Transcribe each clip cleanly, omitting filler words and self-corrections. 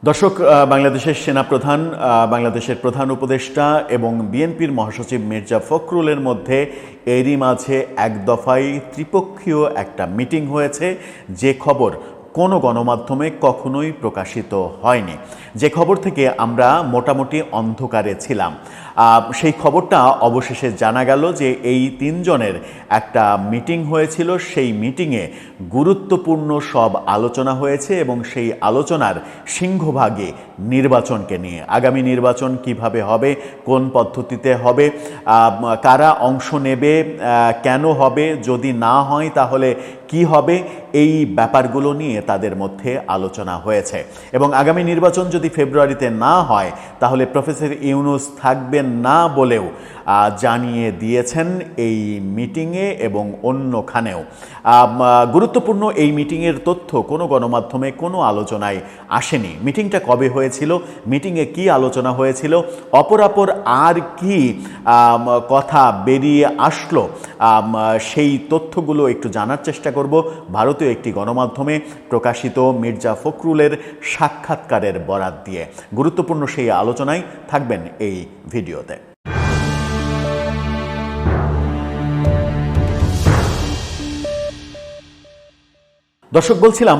দর্শক, বাংলাদেশের সেনাপ্রধান, বাংলাদেশের প্রধান উপদেষ্টা এবং বিএনপির মহাসচিব মির্জা ফখরুলের মধ্যে এরই মাঝে এক দফায় ত্রিপক্ষীয় একটা মিটিং হয়েছে, যে খবর কোনো গণমাধ্যমে কখনোই প্রকাশিত হয়নি, যে খবর থেকে আমরা মোটামুটি অন্ধকারে ছিলাম। সেই খবরটা অবশেষে জানা গেল যে এই তিনজনের একটা মিটিং হয়েছিল। সেই মিটিংয়ে গুরুত্বপূর্ণ সব আলোচনা হয়েছে এবং সেই আলোচনার সিংহভাগে নির্বাচনকে নিয়ে। আগামী নির্বাচন কিভাবে হবে, কোন পদ্ধতিতে হবে, কারা অংশ নেবে, কেন হবে, যদি না হয় তাহলে কি হবে, এই ব্যাপারগুলো নিয়ে তাদের মধ্যে আলোচনা হয়েছে। এবং আগামী নির্বাচন যদি ফেব্রুয়ারিতে না হয় তাহলে প্রফেসর ইউনূস থাকবেন না বলেও জানিয়ে দিয়েছেন এই মিটিংয়ে এবং অন্যখানেও। গুরুত্বপূর্ণ এই মিটিংয়ের তথ্য কোনো গণমাধ্যমে কোনো আলোচনায় আসেনি। মিটিংটা কবে হয়েছিল, মিটিংয়ে কি আলোচনা হয়েছিল, অপরাপর আর কি কথা বেরিয়ে আসলো, সেই তথ্যগুলো একটু জানার চেষ্টা করব ভারতীয় একটি গণমাধ্যমে প্রকাশিত মির্জা ফখরুলের সাক্ষাৎকারের বরাত দিয়ে। গুরুত্বপূর্ণ সেই আলোচনায় থাকবেন এই ভিডিওতে। দর্শক, বলছিলাম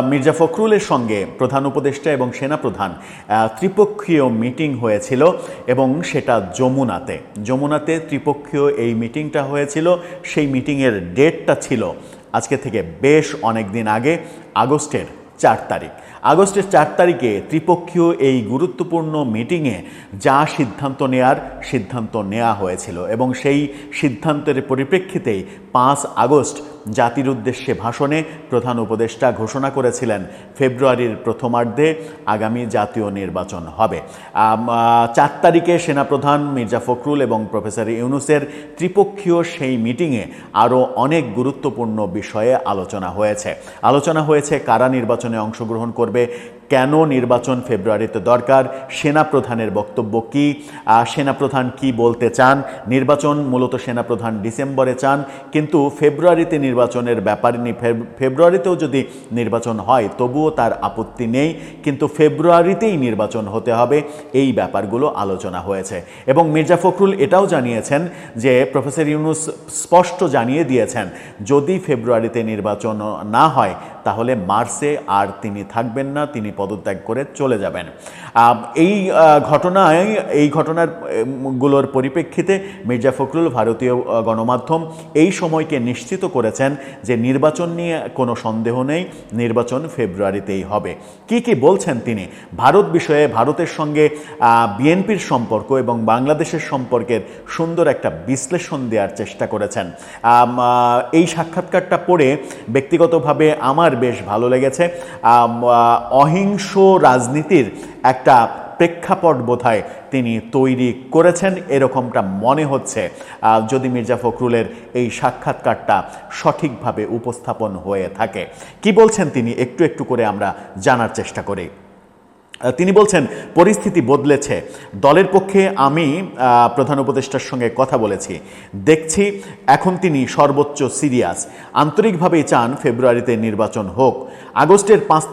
মির্জা ফখরুলের সঙ্গে প্রধান উপদেষ্টা এবং সেনাপ্রধান ত্রিপক্ষীয় মিটিং হয়েছিল এবং সেটা যমুনাতে ত্রিপক্ষীয় এই মিটিংটা হয়েছিল। সেই মিটিংয়ের ডেটটা ছিল আজকে থেকে বেশ অনেক দিন আগে, আগস্টের 4 তারিখ। আগস্টের 4 তারিখে ত্রিপক্ষীয় এই গুরুত্বপূর্ণ মিটিংয়ে যা সিদ্ধান্ত নেওয়া হয়েছিল এবং সেই সিদ্ধান্তের পরিপ্রেক্ষিতেই 5 আগস্ট জাতির উদ্দেশ্যে ভাষণে প্রধান উপদেষ্টা ঘোষণা করেছিলেন ফেব্রুয়ারির প্রথমার্ধে আগামী জাতীয় নির্বাচন হবে। 4 তারিখে সেনাপ্রধান মির্জা ফখরুল এবং প্রফেসর ইউনূসের ত্রিপক্ষীয় সেই মিটিংয়ে আরও অনেক গুরুত্বপূর্ণ বিষয়ে আলোচনা হয়েছে কারা নির্বাচনে অংশগ্রহণ করবে, কেন নির্বাচন ফেব্রুয়ারিতে দরকার, সেনাপ্রধানের বক্তব্য কী, সেনাপ্রধান কি বলতে চান। নির্বাচন মূলত সেনাপ্রধান ডিসেম্বরে চান, কিন্তু ফেব্রুয়ারিতে নির্বাচনের ব্যাপার নেই। ফেব্রুয়ারিতেও যদি নির্বাচন হয় তবুও তার আপত্তি নেই, কিন্তু ফেব্রুয়ারিতেই নির্বাচন হতে হবে। এই ব্যাপারগুলো আলোচনা হয়েছে এবং মির্জা ফখরুল এটাও জানিয়েছেন যে প্রফেসর ইউনূস স্পষ্ট জানিয়ে দিয়েছেন যদি ফেব্রুয়ারিতে নির্বাচন না হয় তাহলে মার্চে আর তিনি থাকবেন না, তিনি পদত্যাগ করে চলে যাবেন। এই ঘটনাগুলোর পরিপ্রেক্ষিতে মির্জা ফখরুল ভারতীয় গণমাধ্যম এই সময়কে নিশ্চিত করেছেন যে নির্বাচন নিয়ে কোনো সন্দেহ নেই, নির্বাচন ফেব্রুয়ারিতেই হবে। কি বলছেন তিনি ভারত বিষয়ে, ভারতের সঙ্গে বিএনপির সম্পর্ক এবং বাংলাদেশের সম্পর্কের সুন্দর একটা বিশ্লেষণ দেওয়ার চেষ্টা করেছেন। এই সাক্ষাৎকারটা পড়ে ব্যক্তিগতভাবে আমার বেশ ভালো লেগেছে। অহিংস রাজনীতির একটা প্রেক্ষাপট বোধহয় তিনি তৈরি করেছেন এরকমটা মনে হচ্ছে যদি মির্জা ফখরুলের এই সাক্ষাৎকারটা সঠিকভাবে উপস্থাপন হয়ে থাকে। কি বলছেন তিনি একটু করে আমরা জানার চেষ্টা করি। তিনি বলছেন, পরিস্থিতি বদলেছে, দলের পক্ষে আমি প্রধান উপদেষ্টার সঙ্গে কথা বলেছি, দেখছি এখন তিনি সর্বোচ্চ সিরিয়াস, আন্তরিকভাবেই চান ফেব্রুয়ারিতে নির্বাচন হোক। আগস্টের 5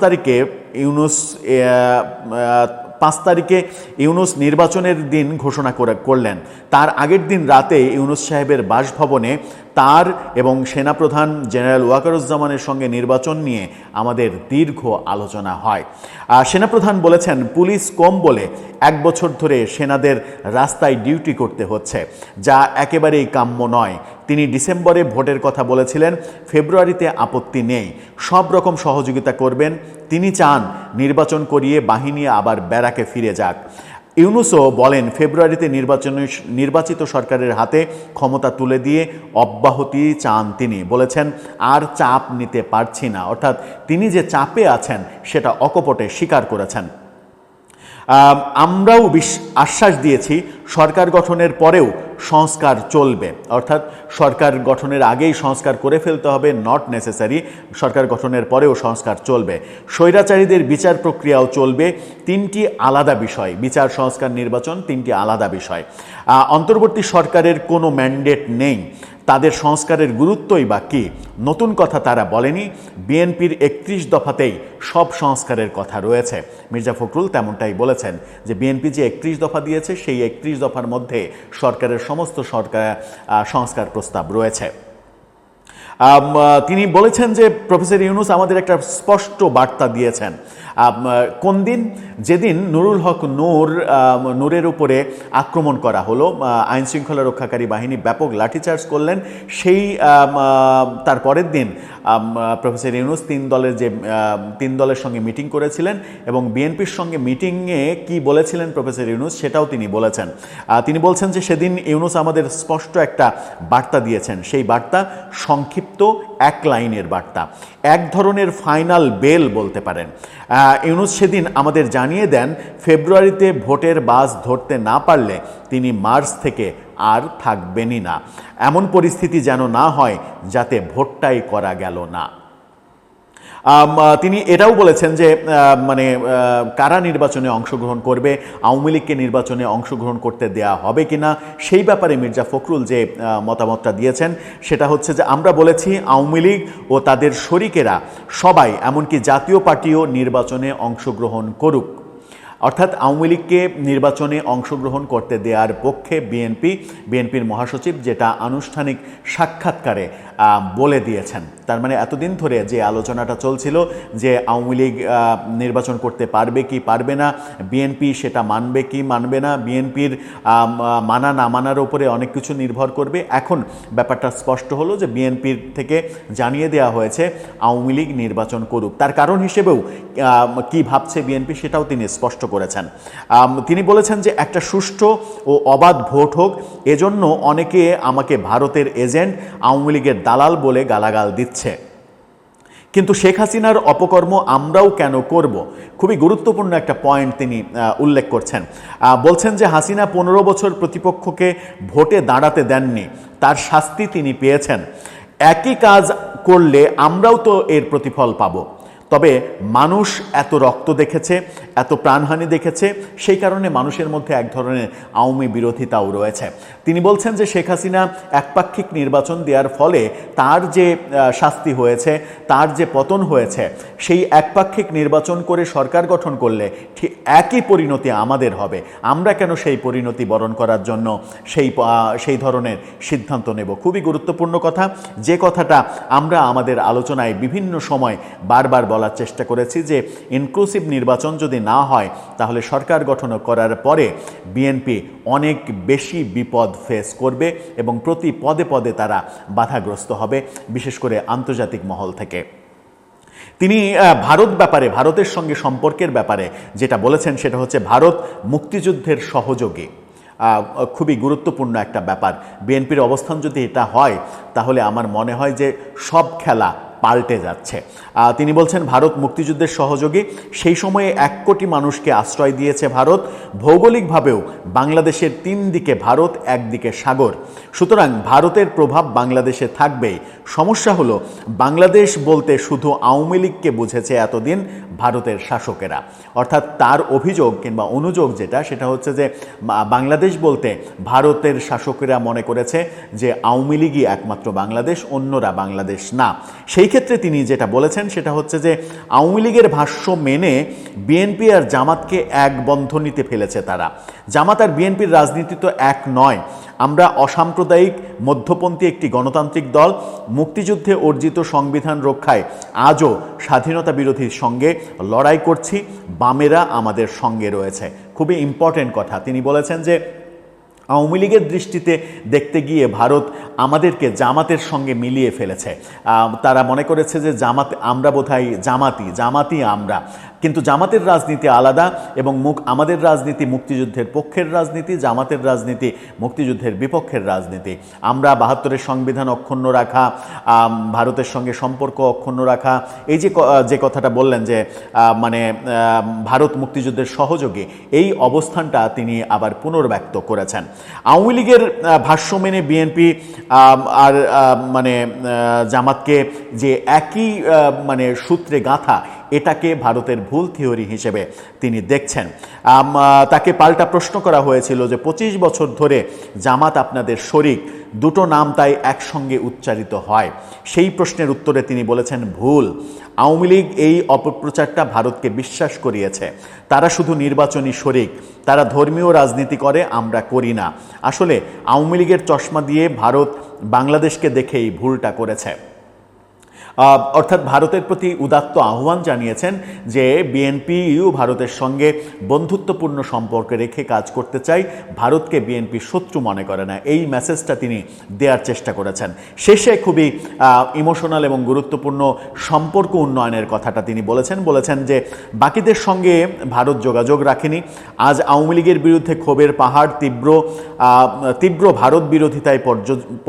তারিখে ইউনূস নির্বাচনের দিন ঘোষণা করলেন। তার আগের দিন রাতে ইউনূস সাহেবের বাসভবনে তার এবং সেনাপ্রধান জেনারেল ওয়াকারুজ্জামানের সঙ্গে নির্বাচন নিয়ে আমাদের দীর্ঘ আলোচনা হয়। সেনাপ্রধান বলেছেন, পুলিশ কম বলে 1 বছর ধরে সেনাদের রাস্তায় ডিউটি করতে হচ্ছে, যা একেবারেই কাম্য নয়। তিনি ডিসেম্বরে ভোটের কথা বলেছিলেন, ফেব্রুয়ারিতে আপত্তি নেই, সব রকম সহযোগিতা করবেন। তিনি চান নির্বাচন করিয়ে বাহিনী আবার ব্যারাকে ফিরে যাক। ইউনূসও বলেন, ফেব্রুয়ারিতে নির্বাচিত সরকারের হাতে ক্ষমতা তুলে দিয়ে অব্যাহতি চান। তিনি বলেছেন, আর চাপ নিতে পারছি না, অর্থাৎ তিনি যে চাপে আছেন সেটা অকপটে স্বীকার করেছেন। আমরাও আশ্বাস দিয়েছি সরকার গঠনের পরেও সংস্কার চলবে, অর্থাৎ সরকার গঠনের আগেই সংস্কার করে ফেলতে হবে, নট নেসেসারি, সরকার গঠনের পরেও সংস্কার চলবে। স্বৈরাচারীদের বিচার প্রক্রিয়াও চলবে। 3টি আলাদা বিষয়, বিচার, সংস্কার, নির্বাচন 3টি আলাদা বিষয়। অন্তর্বর্তী সরকারের কোনো ম্যান্ডেট নেই, তাদের সংস্কারের গুরুত্বই বা কী? নতুন কথা তারা বলেনি। বিএনপির 31 দফাতেই সব সংস্কারের কথা রয়েছে। মির্জা ফখরুল তেমনটাই বলেছেন যে বিএনপি যে 31 দফা দিয়েছে সেই 31 দফার মধ্যে সরকারের সমস্ত সংস্কার প্রস্তাব রয়েছে। তিনি বলেছেন যে প্রফেসর ইউনূস আমাদের একটা স্পষ্ট বার্তা দিয়েছেন। কোন দিন? যেদিন নুরুল হক নূরের উপরে আক্রমণ করা হলো, আইন শৃঙ্খলা রক্ষাকারী বাহিনী ব্যাপক লাঠিচার্জ করলেন, সেই তার পরের দিন প্রফেসর ইউনূস তিন দলের সঙ্গে মিটিং করেছিলেন এবং বিএনপির সঙ্গে মিটিংয়ে কি বলেছিলেন প্রফেসর ইউনূস সেটাও তিনি বলেছেন। তিনি বলছেন যে সেদিন ইউনূস আমাদের স্পষ্ট একটা বার্তা দিয়েছেন। সেই বার্তা সংক্ষিপ্ত এক লাইনের বার্তা, এক ধরনের ফাইনাল বেল বলতে পারেন। ইউনূস সেদিন আমাদের জানিয়ে দেন ফেব্রুয়ারিতে ভোটের বাস ধরতে না পারলে তিনি মার্চ থেকে আর থাকবেনই না। এমন পরিস্থিতি যেন না হয় যাতে ভোটটাই করা গেল না। তিনি এটাও বলেছেন যে কারা নির্বাচনে অংশগ্রহণ করবে, আওয়ামী লীগকে নির্বাচনে অংশগ্রহণ করতে দেয়া হবে কিনা, সেই ব্যাপারে মির্জা ফখরুল যে মতামতটা দিয়েছেন সেটা হচ্ছে যে আমরা বলেছি আওয়ামী লীগ ও তাদের শরিকেরা সবাই, এমনকি জাতীয় পার্টিও নির্বাচনে অংশগ্রহণ করুক। অর্থাৎ আওয়ামী লীগকে নির্বাচনে অংশগ্রহণ করতে দেওয়ার পক্ষে বিএনপির মহাসচিব যেটা আনুষ্ঠানিক সাক্ষাৎকারে বলে দিয়েছেন। তার মানে এতদিন ধরে যে আলোচনাটা চলছিল যে আওয়ামী লীগ নির্বাচন করতে পারবে কি পারবে না, বিএনপি সেটা মানবে কি মানবে না, বিএনপির মানা না মানার উপরে অনেক কিছু নির্ভর করবে। এখন ব্যাপারটা স্পষ্ট হলো যে বিএনপির থেকে জানিয়ে দেওয়া হয়েছে আওয়ামী লীগ নির্বাচন করুক। তার কারণ হিসেবেও কি ভাবছে বিএনপি সেটাও তিনি স্পষ্ট করেছেন। তিনি বলেছেন যে একটা সুষ্ঠু ও অবাধ ভোট হোক, এজন্য অনেকে আমাকে ভারতের এজেন্ট, আওয়ামী লীগের দালাল বলে গালাগাল দিচ্ছে, কিন্তু শেখ হাসিনার অপকর্ম আমরাও কেন করব? খুবই গুরুত্বপূর্ণ একটা পয়েন্ট তিনি উল্লেখ করছেন। বলছেন যে হাসিনা 15 বছর প্রতিপক্ষকে ভোটে দাঁড়াতে দেননি, তার শাস্তি তিনি পেয়েছেন। একই কাজ করলে আমরাও তো এর প্রতিফল পাব। তবে মানুষ এত রক্ত দেখেছে, এত প্রাণহানি দেখেছে, সেই কারণে মানুষের মধ্যে এক ধরনের আওয়ামী বিরোধিতাও রয়েছে। তিনি বলছেন যে শেখ হাসিনা একপাক্ষিক নির্বাচন দেওয়ার ফলে তার যে শাস্তি হয়েছে, তার যে পতন হয়েছে, সেই একপাক্ষিক নির্বাচন করে সরকার গঠন করলে ঠিক একই পরিণতি আমাদের হবে। আমরা কেন সেই পরিণতি বরণ করার জন্য সেই ধরনের সিদ্ধান্ত নেব? খুবই গুরুত্বপূর্ণ কথা, যে কথাটা আমরা আমাদের আলোচনায় বিভিন্ন সময় বারবার বলার চেষ্টা করেছি যে ইনক্লুসিভ নির্বাচন যদি না হয় তাহলে সরকার গঠন করার পরে বিএনপি অনেক বেশি বিপদ ফেস করবে এবং প্রতি পদে পদে তারা বাধাগ্রস্ত হবে, বিশেষ করে আন্তর্জাতিক মহল থেকে। তিনি ভারতের সঙ্গে সম্পর্কের ব্যাপারে যেটা বলেছেন সেটা হচ্ছে ভারত মুক্তিযুদ্ধের সহযোগী। খুবই গুরুত্বপূর্ণ একটা ব্যাপার। বিএনপির অবস্থান যদি এটা হয় তাহলে আমার মনে হয় যে সব খেলা পাল্টে যাচ্ছে। তিনি বলছেন ভারত মুক্তিযুদ্ধের সহযোগী, সেই সময়ে 1 কোটি মানুষকে আশ্রয় দিয়েছে ভারত। ভৌগোলিকভাবেও বাংলাদেশের 3 দিকে ভারত, একদিকে সাগর, সুতরাং ভারতের প্রভাব বাংলাদেশে থাকবেই। সমস্যা হলো বাংলাদেশ বলতে শুধু আওয়ামী লীগকে বুঝেছে এতদিন ভারতের শাসকেরা। অর্থাৎ তার অভিযোগ কিংবা অনুযোগ সেটা হচ্ছে যে বাংলাদেশ বলতে ভারতের শাসকেরা মনে করেছে যে আওয়ামী লীগই একমাত্র বাংলাদেশ, অন্যরা বাংলাদেশ না। সেই ক্ষেত্রে তিনি যেটা বলেছেন সেটা হচ্ছে যে আওয়ামী লীগের ভাষ্য মেনে বিএনপি আর জামাতকে এক বন্ধনীতে ফেলেছে তারা। জামাত আর বিএনপির রাজনীতি তো এক নয়। আমরা অসাম্প্রদায়িক মধ্যপন্থী একটি গণতান্ত্রিক দল, মুক্তিযুদ্ধে অর্জিত সংবিধান রক্ষায় আজও স্বাধীনতা বিরোধীর সঙ্গে লড়াই করছি, বামেরা আমাদের সঙ্গে রয়েছে। খুবই ইম্পর্টেন্ট কথা। তিনি বলেছেন যে আওয়ামী লীগের দৃষ্টিতে দেখতে গিয়ে ভারত আমাদেরকে জামাতের সঙ্গে মিলিয়ে ফেলেছে। তারা মনে করেছে যে আমরা বোধহয় জামাতি আমরা, কিন্তু জামাতের রাজনীতি আলাদা এবং আমাদের রাজনীতি মুক্তিযুদ্ধের পক্ষের রাজনীতি, জামাতের রাজনীতি মুক্তিযুদ্ধের বিপক্ষের রাজনীতি। আমরা 72-এর সংবিধান অক্ষুণ্ণ রাখা, ভারতের সঙ্গে সম্পর্ক অক্ষুণ্ণ রাখা, এই যে কথাটা বললেন যে ভারত মুক্তিযুদ্ধের সহযোগী, এই অবস্থানটা তিনি আবার পুনর্ব্যক্ত করেছেন। আওয়ামী লীগের ভাষ্য মেনে বিএনপি আর জামাতকে যে একই সূত্রে গাঁথা, এটাকে ভারতের ভুল থিওরি হিসেবে তিনি দেখছেন। তাকে পাল্টা প্রশ্ন করা হয়েছিল যে 25 বছর ধরে জামাত আপনাদের শরিক, দুটো নাম তাই একসঙ্গে উচ্চারিত হয়। সেই প্রশ্নের উত্তরে তিনি বলেছেন ভুল। আওয়ামী লীগ এই অপপ্রচারটা ভারতকে বিশ্বাস করিয়েছে। তারা শুধু নির্বাচনী শরিক, তারা ধর্মীয় রাজনীতি করে, আমরা করি না। আসলে আওয়ামী লীগের চশমা দিয়ে ভারত বাংলাদেশকে দেখেই ভুলটা করেছে। অর্থাৎ ভারতের প্রতি উদাত্ত আহ্বান জানিয়েছেন যে বিএনপিও ভারতের সঙ্গে বন্ধুত্বপূর্ণ সম্পর্ক রেখে কাজ করতে চাই, ভারতকে বিএনপি শত্রু মনে করে না। এই মেসেজটা তিনি দেওয়ার চেষ্টা করেছেন। শেষে খুবই ইমোশনাল এবং গুরুত্বপূর্ণ সম্পর্ক উন্নয়নের কথাটা তিনি বলেছেন যে বাকিদের সঙ্গে ভারত যোগাযোগ রাখেনি। আজ আওয়ামী লীগের বিরুদ্ধে ক্ষোভের পাহাড় তীব্র ভারত বিরোধিতায়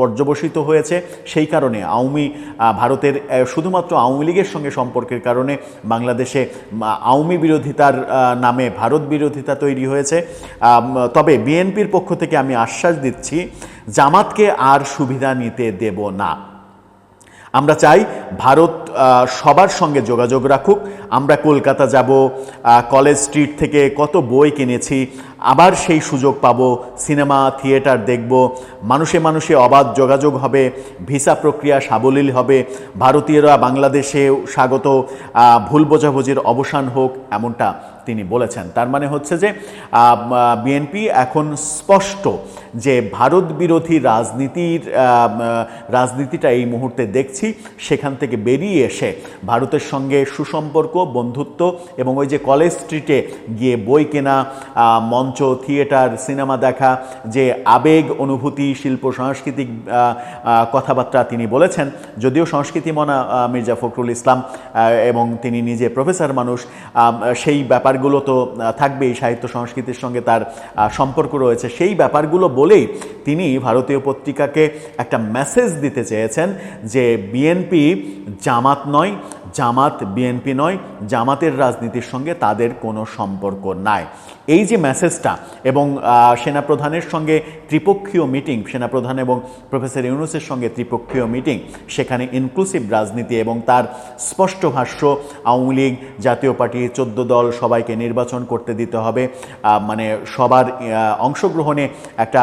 পর্যবসিত হয়েছে। সেই কারণে ভারতের শুধুমাত্র আওয়ামী লীগের সঙ্গে সম্পর্কের কারণে বাংলাদেশে আওয়ামী বিরোধিতার নামে ভারত বিরোধিতা তৈরি হয়েছে। তবে বিএনপির পক্ষ থেকে আমি আশ্বাস দিচ্ছি, জামাতকে আর সুবিধা নিতে দেব না। আমরা চাই ভারত সবার সঙ্গে যোগাযোগ রাখুক। আমরা কলকাতা যাব, কলেজ স্ট্রিট থেকে কত বই কিনেছি, আবার সেই সুযোগ পাব, সিনেমা থিয়েটার দেখব, মানুষে মানুষে অবাধ যোগাযোগ হবে, ভিসা প্রক্রিয়া সাবলীল হবে, ভারতীয়রা বাংলাদেশে স্বাগত, ভুল বোঝাবুঝির অবসান হোক, এমনটা তিনি বলেছেন। তার মানে হচ্ছে যে বিএনপি এখন স্পষ্ট যে ভারত বিরোধী রাজনীতিটা এই মুহূর্তে দেখছি, সেখান থেকে বেরিয়ে এসে ভারতের সঙ্গে সুসম্পর্ক, বন্ধুত্ব এবং ওই যে কলেজ স্ট্রিটে গিয়ে বই কেনা, মঞ্চ, থিয়েটার, সিনেমা দেখা, যে আবেগ, অনুভূতি, শিল্প, সাংস্কৃতিক কথাবার্তা তিনি বলেছেন। যদিও সংস্কৃতি মনা মির্জা ফখরুল ইসলাম এবং তিনি নিজে প্রফেসর মানুষ, সেই ব্যাপারগুলো তো থাকবেই, সাহিত্য সংস্কৃতির সঙ্গে তার সম্পর্ক রয়েছে। সেই ব্যাপারগুলো বলেই তিনি ভারতীয় পত্রিকাকে একটা মেসেজ দিতে চেয়েছেন যে বিএনপি জামাত নয়, জামাত বিএনপি নয়, জামাতের রাজনীতির সঙ্গে তাদের কোনো সম্পর্ক নাই। এই যে মেসেজটা, এবং সেনাপ্রধানের সঙ্গে ত্রিপক্ষীয় মিটিং, সেনাপ্রধান এবং প্রফেসর ইউনূসের সঙ্গে ত্রিপক্ষীয় মিটিং, সেখানে ইনক্লুসিভ রাজনীতি এবং তার স্পষ্ট ভাষ্য আওয়ামী লীগ, জাতীয় পার্টি, 14 দল সবাইকে নির্বাচন করতে দিতে হবে, মানে সবার অংশগ্রহণে একটা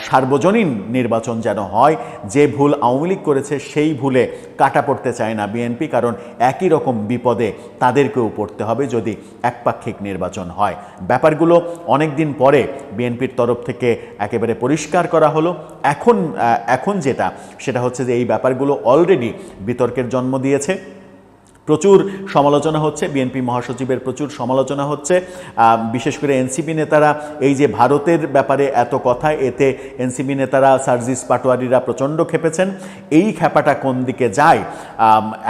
সার্বজনীন নির্বাচন যেন হয়। যে ভুল আওয়ামী লীগ করেছে সেই ভুলে কাটা পড়তে চায় না বিএনপি, কারণ একই রকম বিপদে তাদেরকেও পড়তে হবে যদি একপাক্ষিক নির্বাচন হয়। ব্যাপারগুলো অনেক দিন পরে বিএনপির তরফ থেকে একেবারে পরিষ্কার করা হলো। এখন সেটা হচ্ছে যে এই ব্যাপারগুলো অলরেডি বিতর্কের জন্ম দিয়েছে। প্রচুর সমালোচনা হচ্ছে, বিএনপি মহাসচিবের প্রচুর সমালোচনা হচ্ছে, বিশেষ করে এনসিপি নেতারা এই যে ভারতের ব্যাপারে এত কথা, এতে এনসিপি নেতারা, সার্জিস পাটোয়ারিরা প্রচণ্ড খেপেছেন। এই খেপাটা কোন দিকে যায়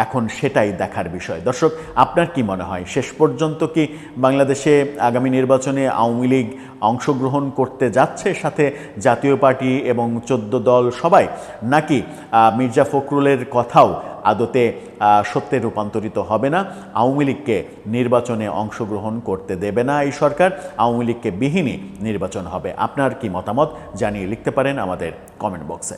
এখন সেটাই দেখার বিষয়। দর্শক, আপনার কি মনে হয় শেষ পর্যন্ত কি বাংলাদেশে আগামী নির্বাচনে আওয়ামী লীগ অংশগ্রহণ করতে যাচ্ছে, সাথে জাতীয় পার্টি এবং 14 দল সবাই, নাকি মির্জা ফখরুলের কথাও আদতে সত্যে রূপান্তরিত হবে না? আওয়ামী লীগকে নির্বাচনে অংশগ্রহণ করতে দেবে না এই সরকার, আওয়ামী লীগকে বিহীনই নির্বাচন হবে। আপনার কি মতামত জানিয়ে লিখতে পারেন আমাদের কমেন্ট বক্সে।